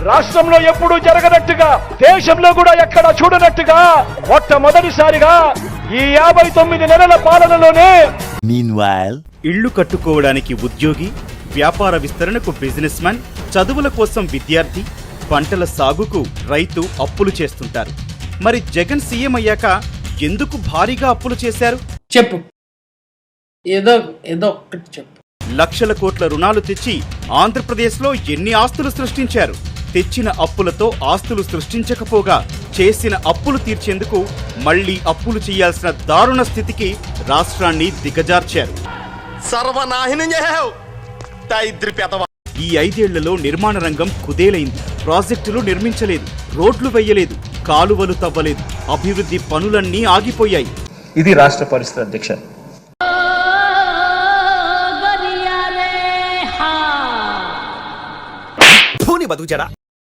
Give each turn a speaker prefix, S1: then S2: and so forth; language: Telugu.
S1: రాష్ట్రంలో ఎప్పుడూ జరగనట్టుగా, దేశంలో కూడా ఎక్కడ చూడనట్టుగా మొట్టమొదటిసారిగా ఈ 59 నెలల పాలనలోనే
S2: ఇళ్లు కట్టుకోవడానికి ఉద్యోగి, వ్యాపార విస్తరణకు బిజినెస్ మ్యాన్, చదువుల కోసం విద్యార్థి, పంటల సాగుకు రైతు అప్పులు చేస్తుంటారు. మరి జగన్ సీఎం అయ్యాక ఎందుకు భారీగా అప్పులు చేశారు?
S3: చెప్పు, ఏదో ఒక్కటి చెప్పు.
S2: లక్షల కోట్ల రుణాలు తెచ్చి ఆంధ్రప్రదేశ్లో ఎన్ని ఆస్తులు సృష్టించారు? తెచ్చిన అప్పులతో ఆస్తులు సృష్టించకపోగా చేసిన అప్పులు తీర్చేందుకు మళ్లీ అప్పులు చేయాల్సిన దారుణ స్థితికి రాష్ట్రాన్ని దిగజార్చారు. ఈ 5 ఏళ్లలో నిర్మాణ రంగం కుదేలైంది. ప్రాజెక్టులు నిర్మించలేదు, రోడ్లు వెయ్యలేదు, కాలువలు తవ్వలేదు, అభివృద్ధి పనులన్నీ ఆగిపోయాయి.
S4: ఇది రాష్ట్ర పరిస్థితి అధ్యక్ష.
S5: బతుకుచాడా